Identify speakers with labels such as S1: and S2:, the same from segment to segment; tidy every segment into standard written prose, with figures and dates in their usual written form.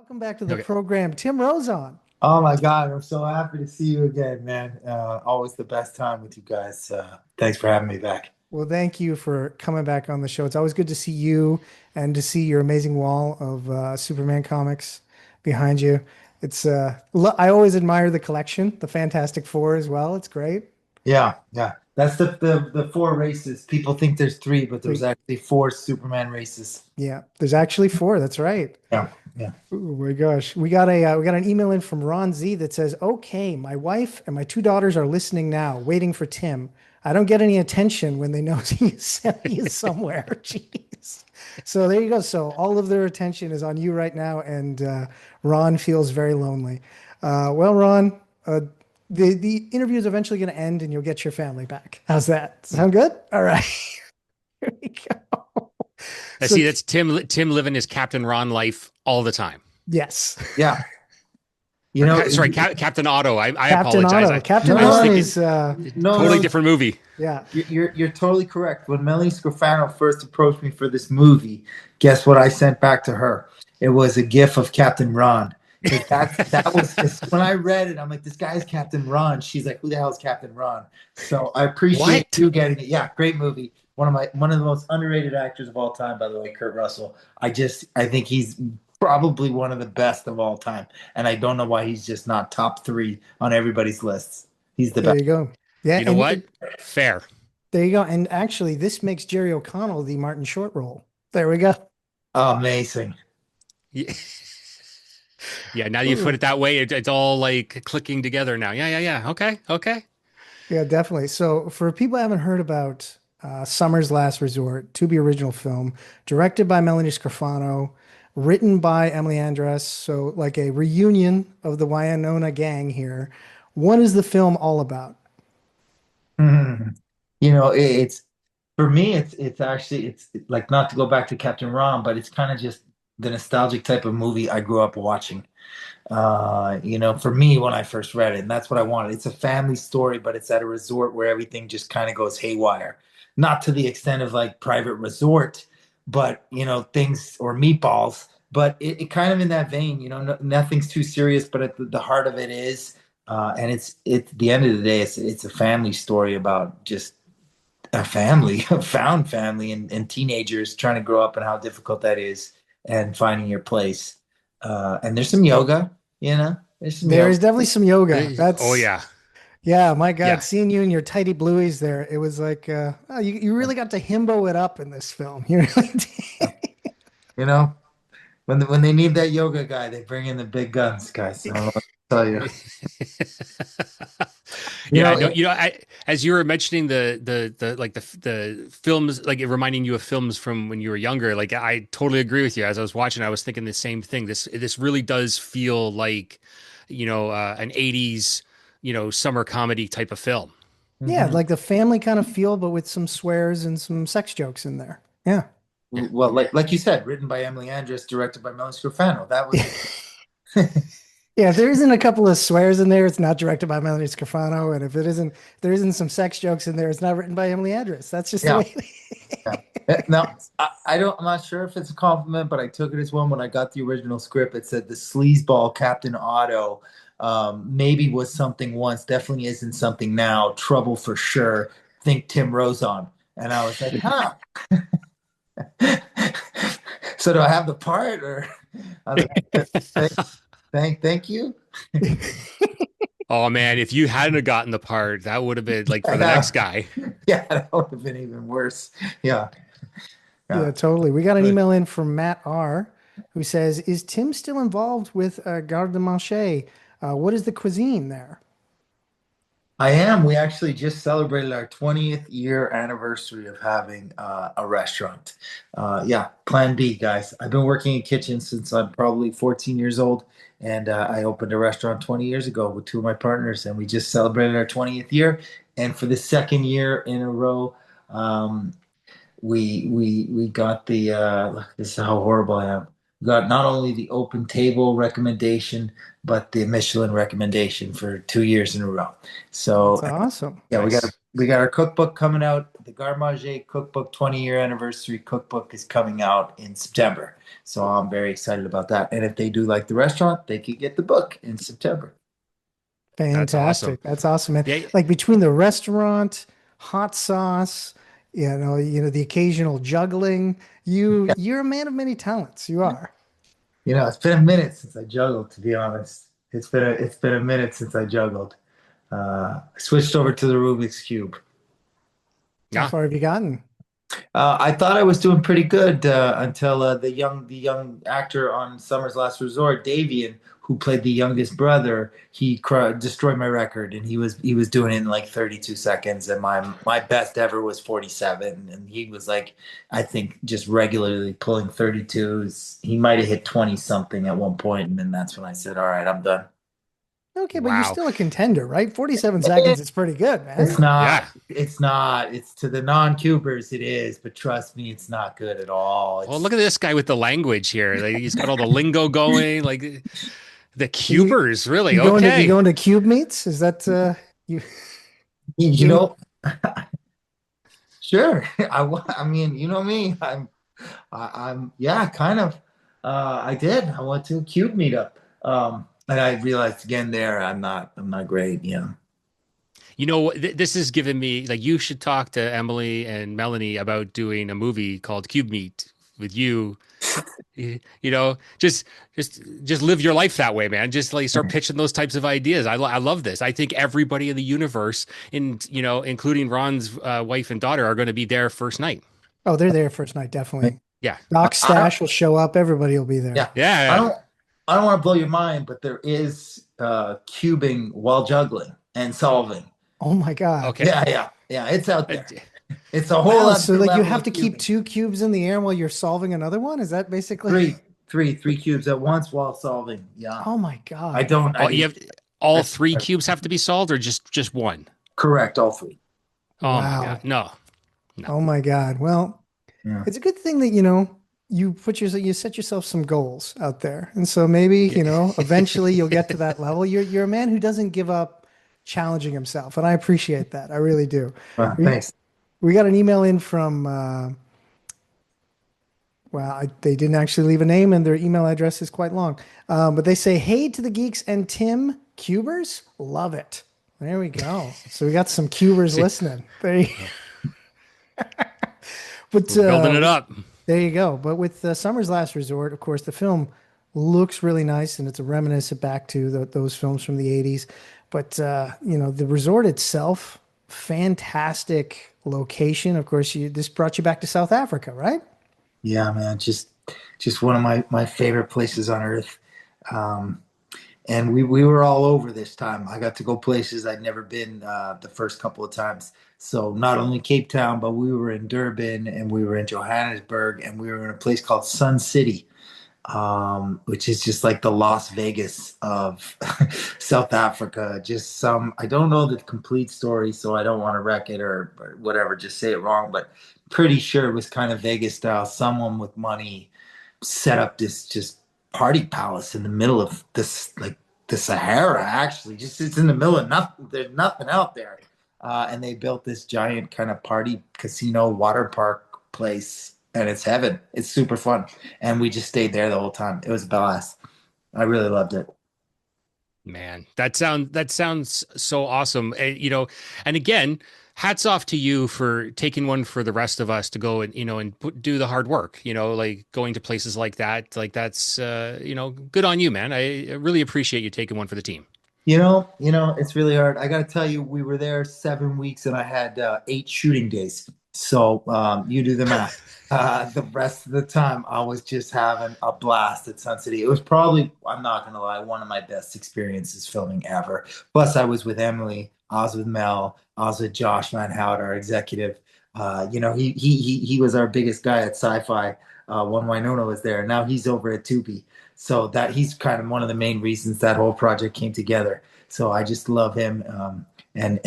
S1: Welcome back to the
S2: Okay.
S1: program, Tim Rozon.
S3: Oh my God, I'm so happy to see you again, man. Always the best time with you guys. Thanks for having me back.
S1: Well, thank you for coming back on the show. It's always good to see you and to see your amazing wall of Superman comics behind you. I always admire the collection, the Fantastic Four as well. It's great.
S3: Yeah, yeah. That's the four races. People think there's three, but there's
S1: Like,
S3: actually four Superman races.
S1: yeah, there's actually four. That's right.
S3: Yeah, yeah.
S1: Oh my gosh, we got an email in from Ron Z that says, "Okay, my wife and my two daughters are listening now, waiting for Tim. I don't get any attention when they know he is somewhere." Jeez. So there you go. So all of their attention is on you right now, and Ron feels very lonely. Well, Ron, the interview is eventually going to end, and you'll get your family back. How's that? Sound good? All right. Here we go.
S2: I
S1: So
S2: see that's Tim living his Captain Ron life all the time.
S1: yes.
S3: Yeah.
S2: Or, sorry, Captain Otto. I
S1: Captain
S2: apologize.
S1: Otto. Captain
S2: I was
S1: Otto
S2: thinking
S1: is
S3: no,
S2: totally
S3: no,
S2: different movie.
S1: yeah.
S3: you're totally correct. When Melanie Scrofano first approached me for this movie, guess what I sent back to her? It was a gif of Captain Ron. 'Cause that was just, when I read it, I'm like, this guy's Captain Ron. She's like, who the hell is Captain Ron? So I appreciate
S2: What?
S3: you getting it. Yeah, great movie. One of the most underrated actors of all time, by the way, Kurt Russell. I think he's probably one of the best of all time. And I don't know why he's just not top three on everybody's lists. He's the
S1: There
S3: best.
S1: you go. Yeah,
S2: You know what? Fair.
S1: there you go. And actually, this makes Jerry O'Connell the Martin Short role. There we go.
S3: Amazing.
S2: Yeah. Yeah, now you put it that way, it's all like clicking together now. Yeah. Okay. Okay.
S1: Yeah, definitely. So, for people who haven't heard about Summer's Last Resort, Tubi original film, directed by Melanie Scrofano, written by Emily Andres. So, like a reunion of the Winona gang here. What is the film all about?
S3: Mhm. It's for me. It's actually it's like not to go back to Captain Ron, but it's kind of just the nostalgic type of movie I grew up watching. For me when I first read it, and that's what I wanted. It's a family story, but it's at a resort where everything just kind of goes haywire. Not to the extent of like Private Resort, but things or Meatballs. But it kind of in that vein. Nothing's too serious, but at the heart of it is. And it's the end of the day, it's a family story about just a family, a found family, and teenagers trying to grow up and how difficult that is, and finding your place. And there's some yoga, there's some
S1: There is
S3: yoga.
S1: definitely some yoga.
S2: Oh
S1: That's
S2: yeah.
S1: Yeah, my God,
S2: Yeah.
S1: seeing you in your tighty blueies there, it was like, oh, you really got to himbo it up in this film. You really did.
S3: You know, when they need that yoga guy, they bring in the big guns, guys. I don't know what to tell you. You
S2: Yeah,
S3: know,
S2: no, as you were mentioning the films, like it reminding you of films from when you were younger, like I totally agree with you. As I was watching, I was thinking the same thing. This really does feel like, an 80s, summer comedy type of film.
S1: Yeah,
S3: mhm.
S1: like the family kind of feel, but with some swears and some sex jokes in there. Yeah.
S2: Yeah.
S3: Well, like you said, written by Emily Andres, directed by Melanie Scrofano. That was
S1: Yeah, if there isn't a couple of swears in there, it's not directed by Melanie Scrofano. And if there isn't some sex jokes in there, it's not written by Emily Andres. That's just the
S3: yeah.
S1: way.
S3: Yeah. Now, I'm not sure if it's a compliment, but I took it as one when I got the original script. It said the sleazeball Captain Otto maybe was something once, definitely isn't something now. Trouble for sure. Think Tim Rozon. And I was like, huh. So do I have the part or I was like, thank you.
S2: Oh man, if you hadn't have gotten the part, that would have been like for the
S3: Yeah,
S2: next guy.
S3: yeah, that would have been even worse. Yeah,
S1: Yeah,
S3: yeah.
S1: totally. We got an
S3: Good.
S1: email in from Matt R, who says, "Is Tim still involved with Garde Manger? What is the cuisine there?"
S3: I am. We actually just celebrated our 20th year anniversary of having a restaurant. Yeah, Plan B, guys. I've been working in kitchens since I'm probably 14 years old, and I opened a restaurant 20 years ago with two of my partners, and we just celebrated our 20th year. And for the second year in a row, um, we got the look, this is how horrible I am. We got not only the open table recommendation, but the Michelin recommendation for 2 years in a row.
S1: That's
S3: So
S1: awesome.
S3: yeah,
S2: Nice.
S3: we got our cookbook coming out the Garde Manger cookbook 20-year anniversary cookbook is coming out in September. So I'm very excited about that. And if they do like the restaurant, they could get the book in September.
S2: That's awesome.
S1: Fantastic. That's awesome, man.
S2: Yeah.
S1: Like between the restaurant, hot sauce, the occasional juggling, you're a man of many talents. You are.
S3: It's been a minute since I juggled, to be honest. It's been a minute since I juggled. I switched over to the Rubik's Cube.
S1: How
S2: Yeah.
S1: far have you gotten?
S3: I thought I was doing pretty good until the young actor on Summer's Last Resort, Davian, who played the youngest brother, destroyed my record, and he was doing it in like 32 seconds, and my best ever was 47, and he was like, I think just regularly pulling 32s. He might have hit 20 something at one point, and then that's when I said, all right, I'm done.
S1: Okay, but you're
S2: Wow.
S1: still a contender, right? 47 seconds is pretty good,
S3: It's
S1: man.
S3: not.
S2: Yeah.
S3: It's not. It's to the non-cubers, it is, but trust me, it's not good at all.
S2: Well,
S3: It's
S2: look at this guy with the language here. Like, he's got all the lingo going. Like the
S1: You
S2: cubers, really.
S1: you going to you
S2: Okay.
S1: going to cube meets? Is that you
S3: you
S1: you
S3: know, sure. I mean, you know me. I'm yeah, kind of. I did. I went to a cube meetup. And I realized again there I'm not great. Yeah.
S2: This has given me like you should talk to Emily and Melanie about doing a movie called Cube Meet with you. Just live your life that way, man. Just like start pitching those types of ideas. I love this. I think everybody in the universe, including Ron's wife and daughter, are going to be there first night.
S1: Oh, they're there first night, definitely.
S2: Yeah,
S1: Doc
S3: I don't.
S1: Stash will show up. Everybody will be there.
S3: Yeah. I
S2: yeah.
S3: don't. I don't want to blow your mind, but there is cubing while juggling and solving.
S1: Oh my
S2: Yeah.
S1: God.
S2: Okay.
S3: Yeah. It's out
S2: Uh,
S3: there. It's a whole
S1: Wow. So
S3: other
S1: like you
S3: level
S1: have
S3: of
S1: to keep
S3: cubing.
S1: two cubes in the air while you're solving another one? Is that basically?
S3: Three cubes at once while solving. Yeah.
S1: Oh my
S3: I
S1: God.
S3: don't. I
S2: Oh, you
S3: do.
S2: have all three cubes have to be solved, or just one?
S3: Correct. All three.
S2: Oh my God,
S1: Wow.
S2: no, no.
S1: Oh my God. Well,
S3: Yeah.
S1: it's a good thing that, you set yourself some goals out there. And so maybe, eventually you'll get to that level. You're a man who doesn't give up challenging himself. And I appreciate that. I really do. We,
S3: Thanks.
S1: we got an email in from, they didn't actually leave a name and their email address is quite long. But they say, hey to the geeks and Tim Cubers. Love it. There we go. So we got some Cubers
S2: See,
S1: listening. But
S2: we're building it up.
S1: there you go. But with Summer's Last Resort, of course, the film looks really nice and it's a reminiscent back to those films from the 80s. But, the resort itself, fantastic location. Of course, this brought you back to South Africa, right?
S3: Yeah, man. Just one of my favorite places on earth. Um, and we were all over this time. I got to go places I'd never been the first couple of times. So not only Cape Town, but we were in Durban and we were in Johannesburg and we were in a place called Sun City, which is just like the Las Vegas of South Africa. I don't know the complete story, so I don't want to wreck it or whatever, just say it wrong, but pretty sure it was kind of Vegas style. Someone with money set up this just party palace in the middle of this, like the Sahara, actually. Just it's in the middle of nothing. There's nothing out there. And they built this giant kind of party casino water park place, and it's heaven. It's super fun. And we just stayed there the whole time. It was a blast. I really loved it.
S2: Man, that sounds so awesome. And again, hats off to you for taking one for the rest of us to go and do the hard work. Like going to places like that. Like that's good on you, man. I really appreciate you taking one for the team.
S3: It's really hard. I got to tell you, we were there 7 weeks and I had 8 shooting days. So you do the math. The rest of the time, I was just having a blast at Sun City. It was probably, I'm not going to lie, one of my best experiences filming ever. Plus, I was with Emily, I was with Mel, I was with Josh Van Hout, our executive. He was our biggest guy at Sci-Fi when Winona was there. Now he's over at Tubi. So that he's kind of one of the main reasons that whole project came together. So I just love him. And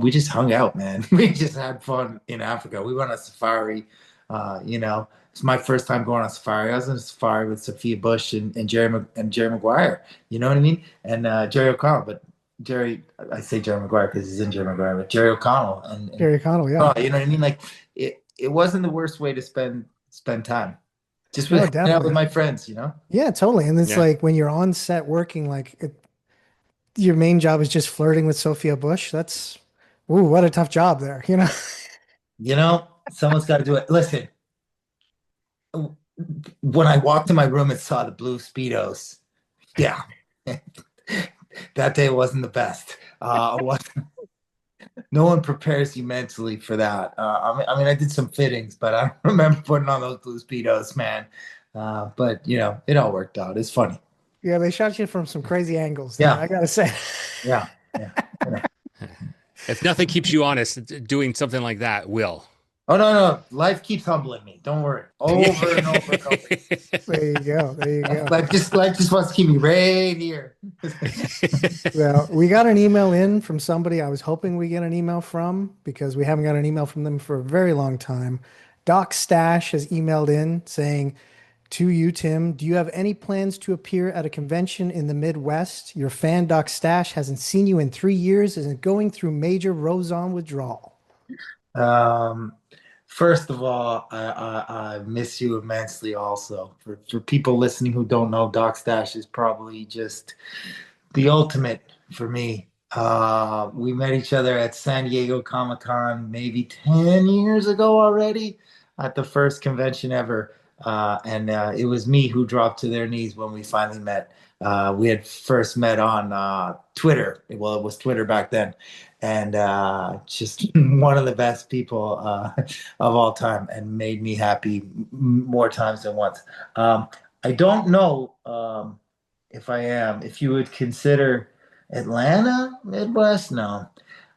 S3: we just hung out, man. We just had fun in Africa. We went on a safari. It's my first time going on safari. I was on a safari with Sophia Bush and Jerry Maguire. You know what I mean? And Jerry O'Connell. But Jerry, I say Jerry Maguire because he's in Jerry Maguire, but Jerry O'Connell, and
S1: Jerry Connell, yeah.
S3: oh, you know what I mean? Like it wasn't the worst way to spend time. Just with
S1: No,
S3: hanging out with
S1: definitely.
S3: my friends, you know?
S1: Yeah, totally. And it's
S2: Yeah.
S1: like when you're on set working, your main job is just flirting with Sophia Bush. That's, ooh, what a tough job there, you know?
S3: You know, someone's got to do it. Listen, when I walked in my room and saw the blue Speedos, yeah, that day wasn't the best. No one prepares you mentally for that. I did some fittings, but I remember putting on those blue Speedos, man. But you know, it all worked out. It's funny.
S1: Yeah, they shot you from some crazy angles there,
S3: Yeah,
S1: I gotta say.
S3: yeah, yeah. Yeah.
S2: If nothing keeps you honest, doing something like that will.
S3: Oh no, no, life keeps humbling me. Don't worry. Over and over and over.
S1: There you go. There you go.
S3: Life just wants to keep me right here.
S1: Well, we got an email in from somebody I was hoping we get an email from because we haven't got an email from them for a very long time. Doc Stash has emailed in saying, to you, Tim, do you have any plans to appear at a convention in the Midwest? Your fan, Doc Stash, hasn't seen you in 3 years and is going through major Rozon withdrawal.
S3: Um, First of all, I miss you immensely. Also, for people listening who don't know, Doc Stash is probably just the ultimate for me. We met each other at San Diego Comic Con maybe 10 years ago already at the first convention ever. And it was me who dropped to their knees when we finally met. We had first met on Twitter. Well, it was Twitter back then. And just one of the best people of all time and made me happy more times than once. I don't know if you would consider Atlanta Midwest. No,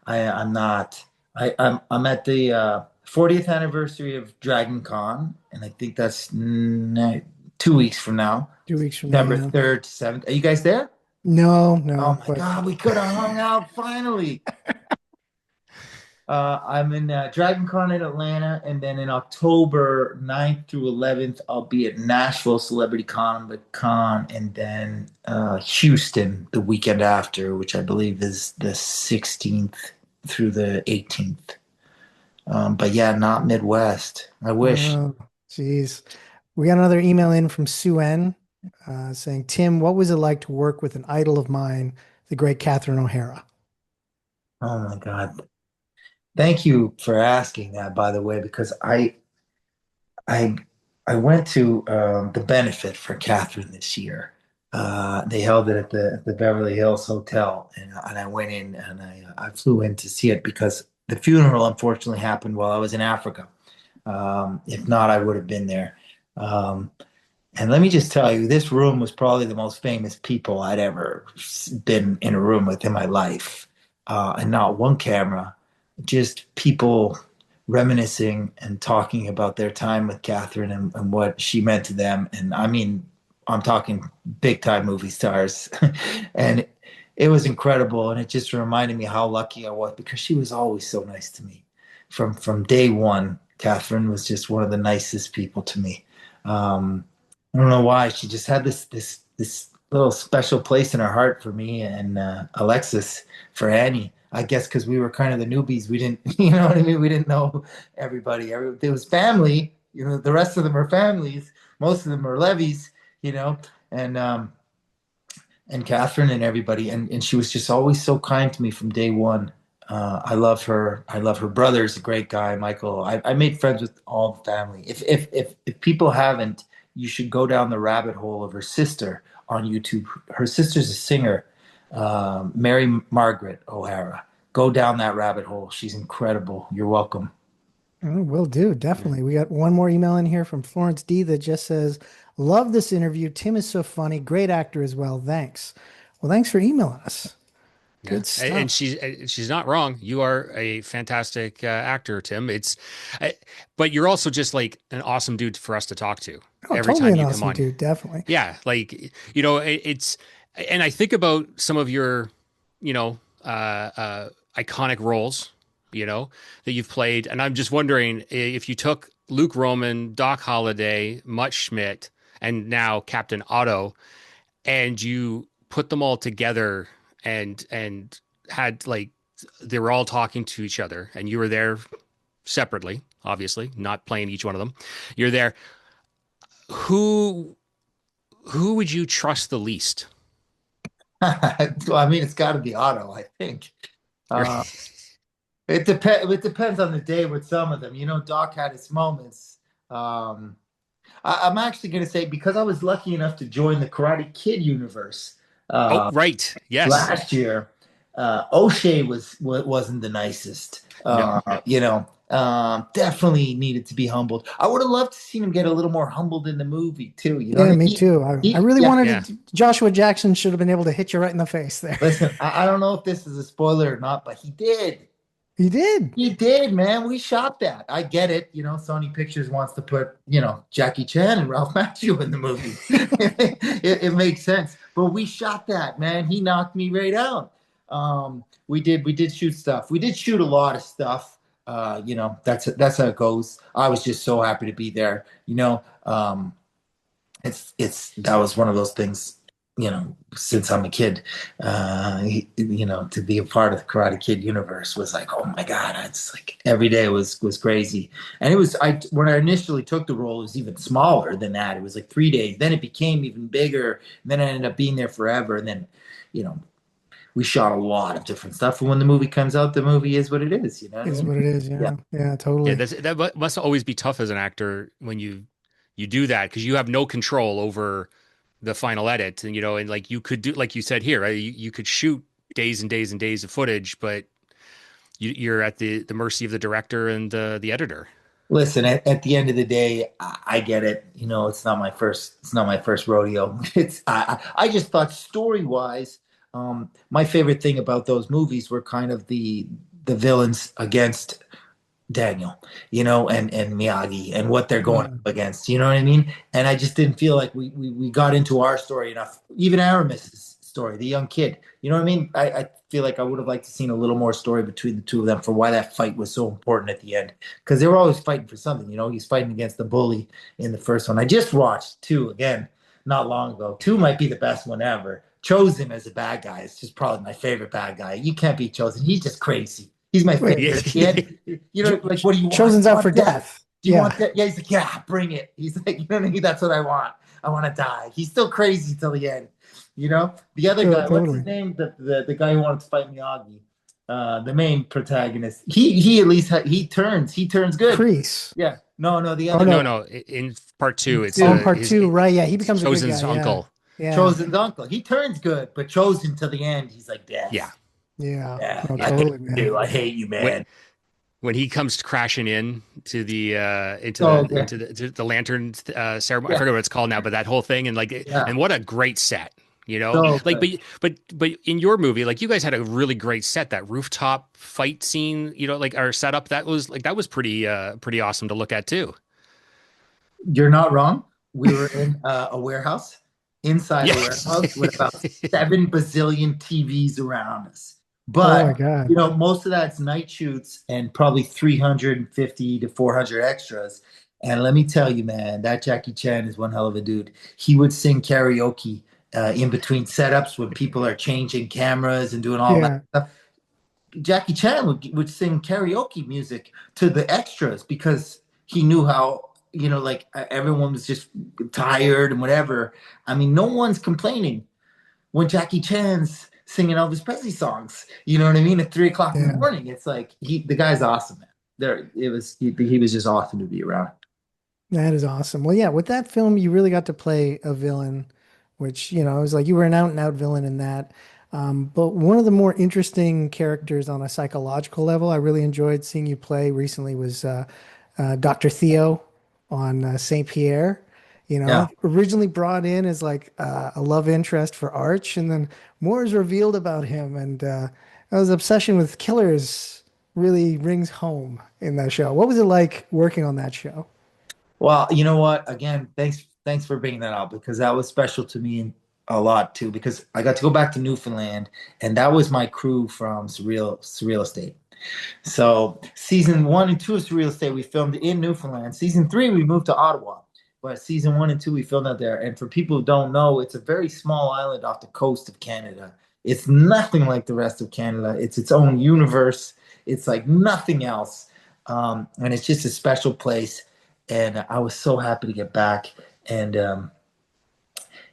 S3: I'm not. I'm at the 40th anniversary of Dragon Con, and I think that's 2 weeks from now,
S1: 2 weeks from now,
S3: September
S1: yeah.
S3: 3rd to 7th. Are you guys there?
S1: No,
S3: Oh
S1: no,
S3: my
S1: but
S3: God, we could have hung out finally. I'm in Dragon Con in Atlanta, and then in October 9th through 11th, I'll be at Nashville Celebrity Comic Con, and then Houston the weekend after, which I believe is the 16th through the 18th. But yeah, not Midwest. I wish.
S1: oh, geez. We got another email in from Sue N saying, Tim, what was it like to work with an idol of mine, the great Catherine O'Hara?
S3: Oh my God. Thank you for asking that, by the way, because I I went to the benefit for Catherine this year. They held it at the Beverly Hills Hotel, and I went in and I flew in to see it because the funeral unfortunately happened while I was in Africa. If not, I would have been there. Um, and let me just tell you, this room was probably the most famous people I'd ever been in a room with in my life. And not one camera, just people reminiscing and talking about their time with Catherine and what she meant to them. And I mean, I'm talking big time movie stars. And it was incredible. And it just reminded me how lucky I was because she was always so nice to me. From day one, Catherine was just one of the nicest people to me. I don't know why. She just had this little special place in her heart for me and Alexis for Annie. I guess because we were kind of the newbies. We didn't, you know what I mean? We didn't know everybody. There was family. You know, the rest of them are families. Most of them are levies. You know, and and Catherine and everybody. And she was just always so kind to me from day one. I love her. I love her brother's a great guy, Michael. I made friends with all the family. If people haven't, you should go down the rabbit hole of her sister on YouTube. Her sister's a singer, Mary Margaret O'Hara. Go down that rabbit hole. She's incredible. You're welcome.
S1: Oh, will do, definitely. We got one more email in here from Florence D that just says, love this interview. Tim is so funny. Great actor as well. Thanks. Well, thanks for emailing us.
S2: Yeah,
S1: Good
S2: and
S1: stuff.
S2: she's not wrong. You are a fantastic actor, Tim. But you're also just like an awesome dude for us to talk to
S1: Oh,
S2: every
S1: totally
S2: time
S1: an
S2: you come
S1: awesome
S2: on.
S1: dude. Definitely.
S2: Yeah, like it's, and I think about some of your, you know, iconic roles, that you've played, and I'm just wondering if you took Luke Roman, Doc Holliday, Mutt Schmidt, and now Captain Otto, and you put them all together and had like they were all talking to each other, and you were there separately, obviously, not playing each one of them. You're there. Who who would you trust the least?
S3: Well, I mean, it's got to be Otto, I think. Uh, it depends on the day with some of them. You know, Doc had his moments. Um, I'm actually going to say because I was lucky enough to join the Karate Kid universe
S2: Oh,
S3: uh,
S2: right. Yes.
S3: last year, O'Shea wasn't the nicest.
S2: No.
S3: Definitely needed to be humbled. I would have loved to see him get a little more humbled in the movie too. You know what
S1: Yeah,
S3: I
S1: me
S3: mean?
S1: too. I really
S3: Yeah.
S2: Yeah.
S1: wanted to, Joshua Jackson should have been able to hit you right in the face there.
S3: Listen, I don't know if this is a spoiler or not, but he did.
S1: He did.
S3: He did, man. We shot that. I get it. You know, Sony Pictures wants to put, Jackie Chan and Ralph Macchio in the movie. It makes sense. But we shot that, man. He knocked me right out. We did shoot stuff. We did shoot a lot of stuff. That's how it goes. I was just so happy to be there. It's that was one of those things, since I'm a kid, to be a part of the Karate Kid universe was like, oh my God, it's like every day was crazy. And it was when I initially took the role, it was even smaller than that. It was like 3 days. Then it became even bigger. And then I ended up being there forever. And then, you know, we shot a lot of different stuff. And when the movie comes out, the movie is what it is, you know what I
S1: Is
S3: mean?
S1: what it is.
S3: Yeah.
S1: Yeah. Yeah,
S2: Yeah,
S1: totally.
S2: that must always be tough as an actor when you do that because you have no control over the final edit, and and like you could do like you said here, right? You could shoot days and days and days of footage, but you're at the mercy of the director and the editor.
S3: Listen, at the end of the day, I get it. It's not my first rodeo. I just thought story wise, my favorite thing about those movies were kind of the villains against Daniel, and Miyagi and what they're going up
S1: Yeah.
S3: against. You know what I mean? And I just didn't feel like we got into our story enough. Even Aramis's story, the young kid. You know what I mean? I feel like I would have liked to seen a little more story between the two of them for why that fight was so important at the end. Because they were always fighting for something. He's fighting against the bully in the first one. I just watched two again not long ago. Two might be the best one ever. Chosen as a bad guy is just probably my favorite bad guy. You can't be Chosen. He's just crazy. He's my
S1: Wait,
S2: Yeah.
S3: favorite. He had, like, what do you want?
S1: Chosen's
S3: You
S1: out
S3: want
S1: for
S3: death?
S1: death.
S3: Do you
S1: Yeah.
S3: want that? Yeah, he's like, yeah, bring it. He's like, you know what I mean? That's what I want. I want to die. He's still crazy till the end. The other guy, what's his
S1: Totally.
S3: name? The guy who wanted to fight Miyagi, the main protagonist. He at least he turns good.
S1: Kreese.
S3: Yeah. No, the
S1: Oh
S3: other
S2: No,
S3: guy,
S1: no.
S2: no. In part two, it's
S1: Oh, in
S3: two.
S1: part
S2: his
S1: two, right? Yeah, he becomes a good
S2: Chosen's
S1: guy. Yeah.
S2: uncle.
S1: Yeah.
S3: Chosen's uncle. He turns good, but Chosen till the end, he's like
S2: Yeah,
S3: death.
S1: Yeah.
S3: Yeah,
S1: No,
S3: I
S2: yeah.
S3: hate
S1: totally, man.
S3: you. I hate you,
S2: When
S3: man.
S2: when he comes crashing in to the
S3: Oh, okay.
S2: to the lantern ceremony, I
S3: Yeah,
S2: forget what it's called now, but that whole thing
S3: yeah.
S2: and what a great set.
S3: So
S2: Like,
S3: good.
S2: but in your movie, like you guys had a really great set. That rooftop fight scene, like our setup, that was pretty awesome to look at too.
S3: You're not wrong. We were in a warehouse, inside a
S2: Yes.
S3: warehouse with about 7 bazillion TVs around us.
S1: Oh my
S3: But,
S1: God.
S3: most of that's night shoots and probably 350 to 400 extras. And let me tell you, man, that Jackie Chan is one hell of a dude. He would sing karaoke in between setups when people are changing cameras and doing all that
S1: Yeah.
S3: stuff. Jackie Chan would sing karaoke music to the extras because he knew how, like everyone was just tired and whatever. I mean, no one's complaining when Jackie Chan's singing Elvis Presley songs. You know what I mean? At 3 o'clock in the
S1: Yeah.
S3: morning, it's like the guy's awesome, man. He was just awesome to be around.
S1: That is awesome. Well, yeah, with that film, you really got to play a villain, which, it was like you were an out and out villain in that. But one of the more interesting characters on a psychological level I really enjoyed seeing you play recently was Dr. Theo on Saint Pierre.
S3: Yeah.
S1: Originally brought in as like a love interest for Arch, and then more is revealed about him. And his obsession with killers really rings home in that show. What was it like working on that show?
S3: Well, you know what? Again, thanks for bringing that up because that was special to me a lot too. Because I got to go back to Newfoundland, and that was my crew from Surreal Estate. So season 1 and 2 of Surreal Estate we filmed in Newfoundland. Season 3 we moved to Ottawa, but season 1 and 2 we filmed out there. And for people who don't know, it's a very small island off the coast of Canada. It's nothing like the rest of Canada. It's its own universe. It's like nothing else. And it's just a special place. And I was so happy to get back. And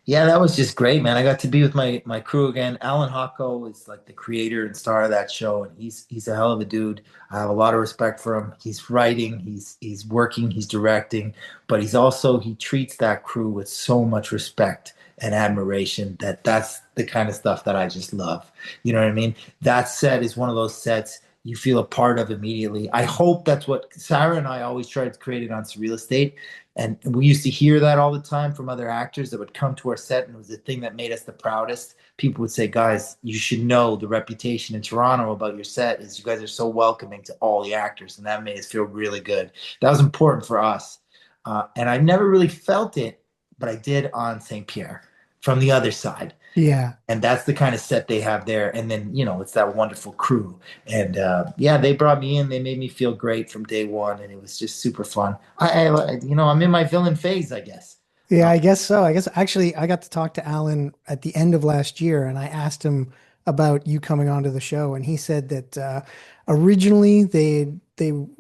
S3: yeah, that was just great, man. I got to be with my crew again. Alan Hocko is like the creator and star of that show, and he's a hell of a dude. I have a lot of respect for him. He's writing, he's working, he's directing, but he treats that crew with so much respect and admiration that's the kind of stuff that I just love. You know what I mean? That set is one of those sets you feel a part of immediately. I hope that's what Sarah and I always tried to create it on Surreal Estate, and we used to hear that all the time from other actors that would come to our set, and it was the thing that made us the proudest. People would say, guys, you should know the reputation in Toronto about your set is you guys are so welcoming to all the actors. And that made us feel really good. That was important for us. And I never really felt it, but I did on Saint Pierre from the other side.
S1: Yeah.
S3: And that's the kind of set they have there. And then, it's that wonderful crew. And yeah, they brought me in. They made me feel great from day one. And it was just super fun. I'm in my villain phase, I guess.
S1: Yeah, I guess so. I guess actually I got to talk to Alan at the end of last year and I asked him about you coming onto the show and he said that originally they in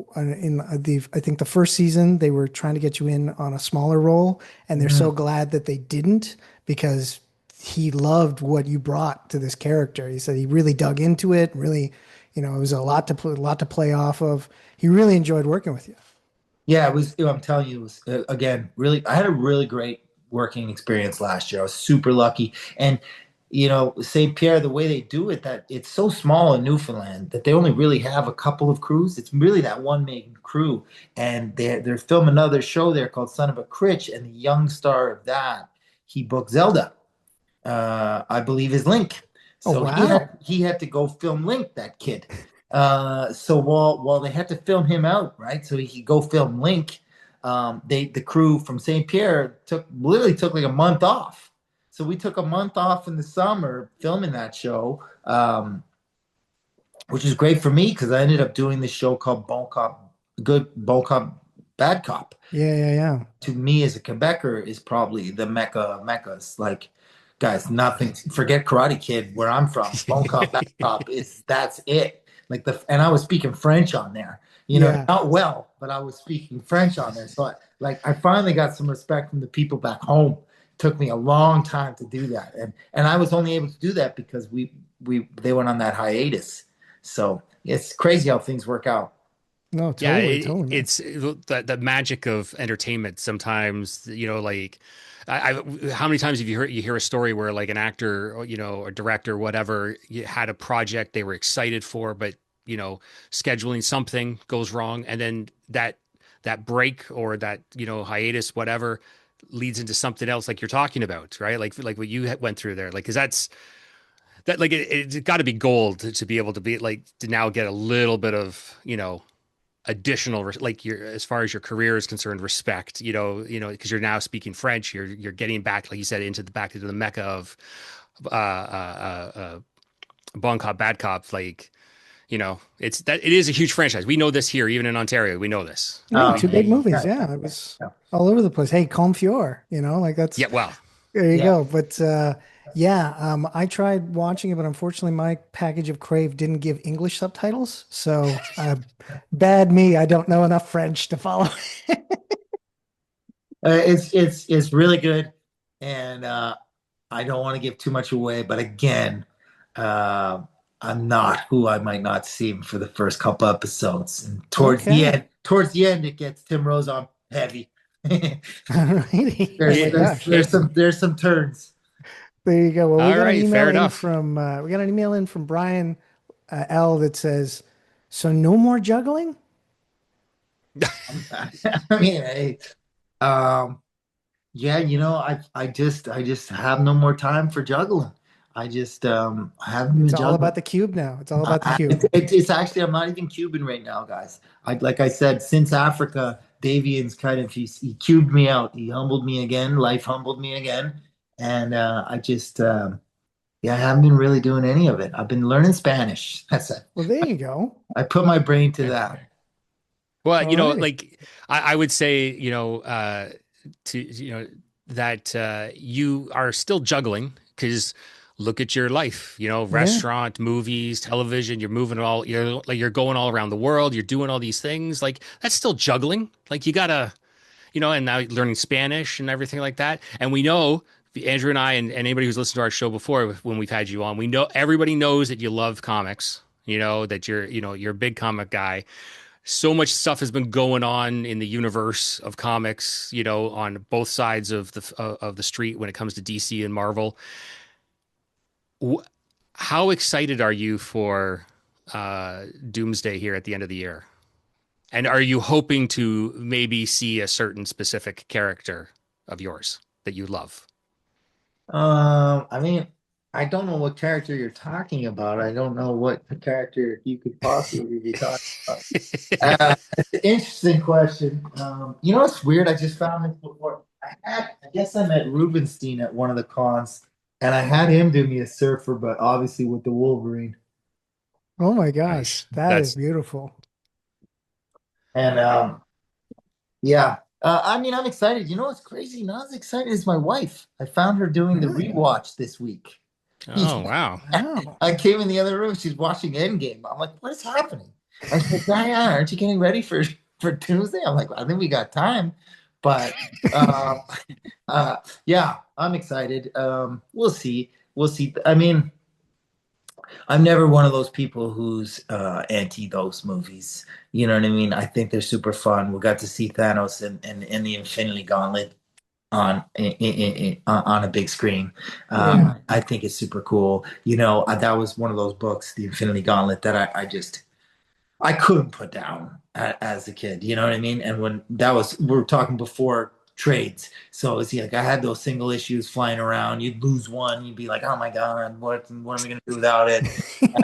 S1: the I think the first season they were trying to get you in on a smaller role and they're so
S3: Mhm.
S1: glad that they didn't because he loved what you brought to this character. He said he really dug into it, really, it was a lot to play off of. He really enjoyed working with you.
S3: Yeah, it was. I'm telling you, it was again really. I had a really great working experience last year. I was super lucky, and Saint Pierre, the way they do it, that it's so small in Newfoundland that they only really have a couple of crews. It's really that one main crew, and they're filming another show there called Son of a Critch, and the young star of that, he booked Zelda. I believe is Link.
S1: Oh,
S3: So
S1: wow.
S3: he had to go film Link, that kid. So while they had to film him out, right? So he could go film Link. The crew from Saint Pierre took like a month off. So we took a month off in the summer filming that show, which is great for me because I ended up doing this show called Bon Cop, Bad Cop.
S1: Yeah, yeah, yeah.
S3: To me as a Quebecer is probably the mecca of meccas. Like, guys, nothing. Forget Karate Kid, where I'm from. Bon Cop, Bad Cop is that's it. And I was speaking French on there.
S1: Yeah.
S3: Not well, but I was speaking French on there. So I finally got some respect from the people back home. Took me a long time to do that, and I was only able to do that because they went on that hiatus. So it's crazy how things work out.
S1: No,
S2: Yeah,
S1: totally, totally, man.
S2: it's the magic of entertainment. Sometimes, like how many times have you hear a story where like an actor, or, a director, whatever, had a project they were excited for, but scheduling something goes wrong, and then that break or that hiatus, whatever, leads into something else, like you're talking about, right? Like what you went through there, like because that like it's got to be gold to be able to be like to now get a little bit of additional like your as far as your career is concerned respect because you're now speaking French, you're getting back, like you said, back into the mecca of uh bon cop bad cop, like it's that it is a huge franchise. We know this here, even in Ontario, we know this.
S1: Yeah,
S2: we
S1: two big movies.
S3: Yeah,
S1: Yeah, it was all over the place. Hey, Comfior, like
S2: Yeah,
S1: that's
S2: well,
S1: there you
S3: yeah.
S1: go. But yeah, I tried watching it, but unfortunately my package of Crave didn't give English subtitles. So bad me, I don't know enough French to follow.
S3: It's really good, and I don't want to give too much away, but again, uh, I'm not who I might not seem for the first couple episodes, and
S1: Okay.
S3: towards the end, it gets Tim Rose on heavy.
S1: All righty. Oh
S3: There's
S1: my
S2: it,
S3: there's
S1: gosh.
S3: there's some turns.
S1: There you go. Well,
S2: all right, fair enough.
S1: We got an email in from Brian L that says, "So no more juggling."
S3: I mean, hey, um, yeah, I just have no more time for juggling. I haven't
S1: It's
S3: been
S1: all
S3: juggling.
S1: about the cube now. It's all about the
S3: It's,
S1: cube.
S3: it's it's actually I'm not even Cuban right now, guys. Like I said, since Africa, Davian's kind of he cubed me out. He humbled me again. Life humbled me again, and yeah, I haven't been really doing any of it. I've been learning Spanish. That's it.
S1: Well, there you go.
S3: I put my brain to that.
S2: Well,
S1: All righty.
S2: like I would say, to that you are still juggling because look at your life,
S1: Yeah.
S2: restaurant, movies, television, you're going all around the world, you're doing all these things. Like that's still juggling. Like you gotta, and now learning Spanish and everything like that. And we know Andrew and I and anybody who's listened to our show before when we've had you on, we know everybody knows that you love comics, that you're a big comic guy. So much stuff has been going on in the universe of comics, on both sides of the street when it comes to DC and Marvel. How excited are you for Doomsday here at the end of the year? And are you hoping to maybe see a certain specific character of yours that you love?
S3: I mean, I don't know what character you're talking about. I don't know what character you could possibly be talking about. It's an interesting question. What's weird? I just found this before. I guess I met Rubenstein at one of the cons, and I had him do me a surfer, but obviously with the Wolverine.
S1: Oh my gosh,
S2: Nice.
S1: that is
S2: That's
S1: beautiful.
S3: And yeah, I mean, I'm excited. You know what's crazy? Not as excited as my wife. I found her doing the
S1: Really?
S3: rewatch this week.
S2: oh wow.
S1: Wow.
S3: I came in the other room. She's watching Endgame. I'm like, what is happening? I said, Diane, aren't you getting ready for Tuesday? I'm like, I think we got time. But uh, yeah, I'm excited. We'll see. We'll see. I mean, I'm never one of those people who's anti those movies. You know what I mean? I think they're super fun. We got to see Thanos and the Infinity Gauntlet on a big screen.
S1: Yeah.
S3: I think it's super cool. That was one of those books, The Infinity Gauntlet, that I couldn't put down as a kid. You know what I mean? And when that was, we were talking before trades. So it's like I had those single issues flying around. You'd lose one, you'd be like, "Oh my God, what am I gonna do without it?"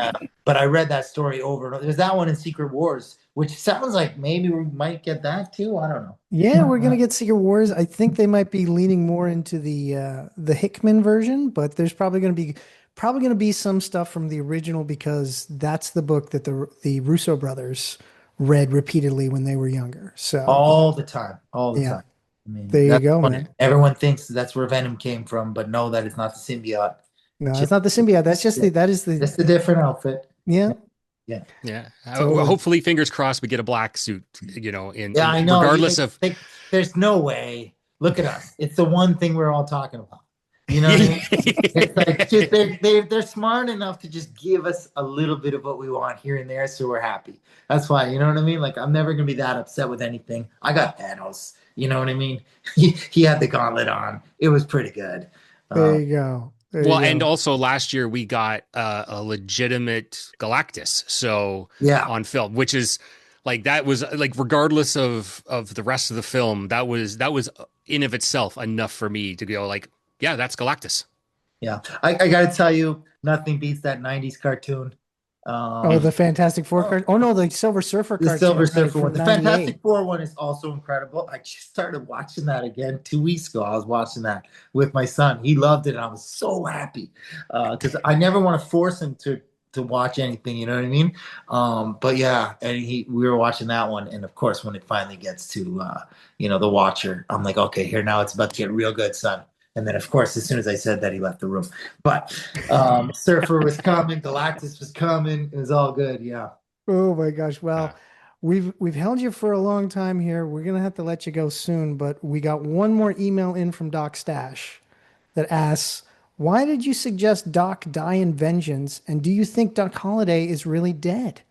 S3: Uh, but I read that story over and over. There's that one in Secret Wars, which sounds like maybe we might get that too. I don't
S1: Yeah, we're gonna
S3: know.
S1: get Secret Wars. I think they might be leaning more into the Hickman version, but there's probably gonna be some stuff from the original because that's the book that the Russo brothers read repeatedly when they were younger. So
S3: All the time, all the
S1: yeah,
S3: time. I mean,
S1: there you
S3: that's
S1: go,
S3: funny.
S1: man.
S3: Everyone thinks that's where Venom came from, but no, that is not the symbiote.
S1: No, it's
S3: Just,
S1: not the symbiote. That's just
S3: yeah,
S1: the
S3: just a different outfit.
S1: yeah,
S3: Yeah.
S2: Yeah.
S1: totally.
S2: Hopefully, fingers crossed, we get a black suit,
S3: Yeah,
S2: in
S3: I know.
S2: regardless of
S3: There's no way. Look at us. It's the one thing we're all talking about. You know what I
S2: yeah.
S3: mean? It's like just they're smart enough to just give us a little bit of what we want here and there, so we're happy. That's why, you know what I mean? Like I'm never gonna be that upset with anything. I got Thanos. You know what I mean? He had the gauntlet on. It was pretty good.
S1: There
S3: Um,
S1: you go. There
S2: Well,
S1: you
S2: and
S1: go.
S2: also last year we got a legitimate Galactus, so
S3: yeah,
S2: on film, which is like that was like regardless of the rest of the film, that was in of itself enough for me to go like, yeah, that's Galactus.
S3: yeah. I gotta tell you, nothing beats that '90s cartoon.
S1: Oh,
S3: Um,
S1: the Fantastic Four card. Oh no, the Silver Surfer
S3: The Silver
S1: cartoon, right,
S3: Surfer one.
S1: from
S3: The
S1: '98.
S3: Fantastic Four one is also incredible. I just started watching that again 2 weeks ago. I was watching that with my son. He loved it, and I was so happy because I never want to force him to watch anything. You know what I mean? But yeah, and we were watching that one, and of course, when it finally gets to the Watcher, I'm like, okay, here now it's about to get real good, son. And then, of course, as soon as I said that, he left the room. But Surfer was coming, Galactus was coming. It was all good. Yeah.
S1: Oh my gosh.
S2: Uh,
S1: Well, we've held you for a long time here. We're gonna have to let you go soon, but we got one more email in from Doc Stash that asks, "Why did you suggest Doc die in Vengeance? And do you think Doc Holliday is really dead?"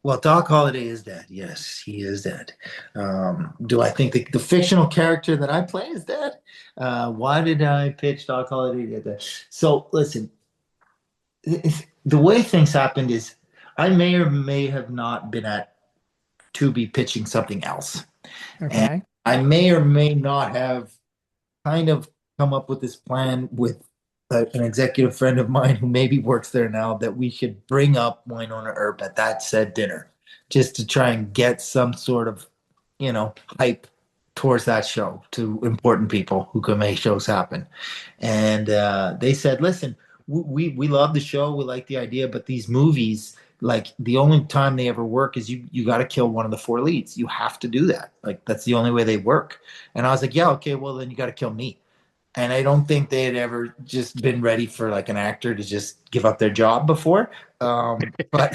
S3: Well, Doc Holliday is dead. Yes, he is dead. Do I think the fictional character that I play is dead? Why did I pitch Doc Holliday to dead? So, listen, the way things happened is I may or may have not been at Tubi pitching something else. And
S1: Okay.
S3: I may or may not have kind of come up with this plan with an executive friend of mine who maybe works there now that we should bring up Winona Earp at that said dinner just to try and get some sort of, hype towards that show to important people who can make shows happen. And they said, listen, we love the show, we like the idea, but these movies, like the only time they ever work is you got to kill one of the four leads. You have to do that. Like that's the only way they work. And I was like, yeah, okay, well then you got to kill me. and I don't think they had ever just been ready for like an actor to just give up their job before. But like,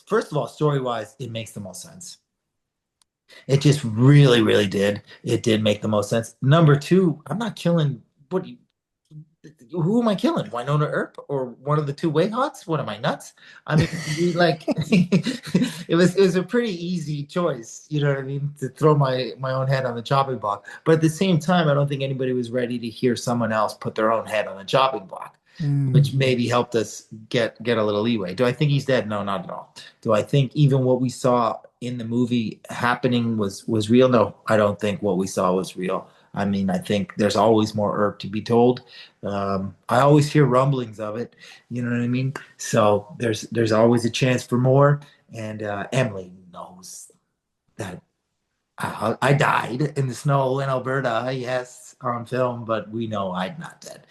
S3: first of all, story wise, it makes the most sense. It just really, really did. It did make the most sense. Number two, I'm not killing. Who am I killing? Winona Earp or one of the two Way Hots? What am I, nuts? I mean, like it was a pretty easy choice, you know what I mean, to throw my own head on the chopping block. But at the same time, I don't think anybody was ready to hear someone else put their own head on the chopping block, which maybe helped us get a little leeway. Do I think he's dead? No, not at all. Do I think even what we saw in the movie happening was real? No, I don't think what we saw was real. I mean, I think there's always more herb to be told. I always hear rumblings of it. You know what I mean? So there's always a chance for more. And Emily knows that I died in the snow in Alberta, yes, on film, but we know I'm not dead.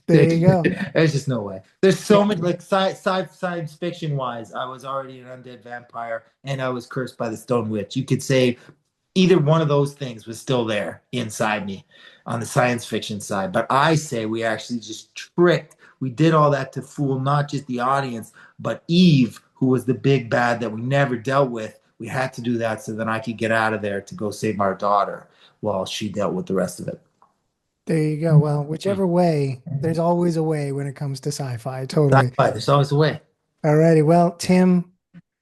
S1: There you go.
S3: There's just no way. There's so many, like, science fiction wise, I was already an undead vampire and I was cursed by the Stone Witch. You could say either one of those things was still there inside me on the science fiction side. But I say we actually just tricked. We did all that to fool not just the audience, but Eve, who was the big bad that we never dealt with. We had to do that so that I could get out of there to go save our daughter while she dealt with the rest of it.
S1: There you go. Well, whichever way, there's always a way when it comes to sci-fi. Totally.
S3: There's always a way.
S1: All righty. Well, Tim,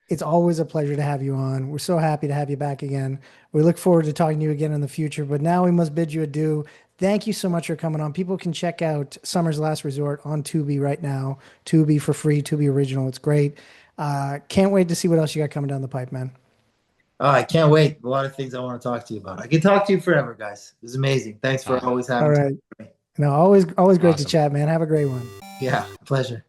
S1: it's always a pleasure to have you on. We're so happy to have you back again. We look forward to talking to you again in the future, but now we must bid you adieu. Thank you so much for coming on. People can check out Summer's Last Resort on Tubi right now. Tubi for free, Tubi original. It's great. Can't wait to see what else you got coming down the pipe, man.
S3: Oh, I can't wait. A lot of things I want to talk to you about. I can talk to you forever, guys. It was amazing. Thanks for always having
S1: All right.
S3: me.
S1: No, always great to
S2: Awesome.
S1: chat, man. Have a great one.
S3: Yeah, pleasure.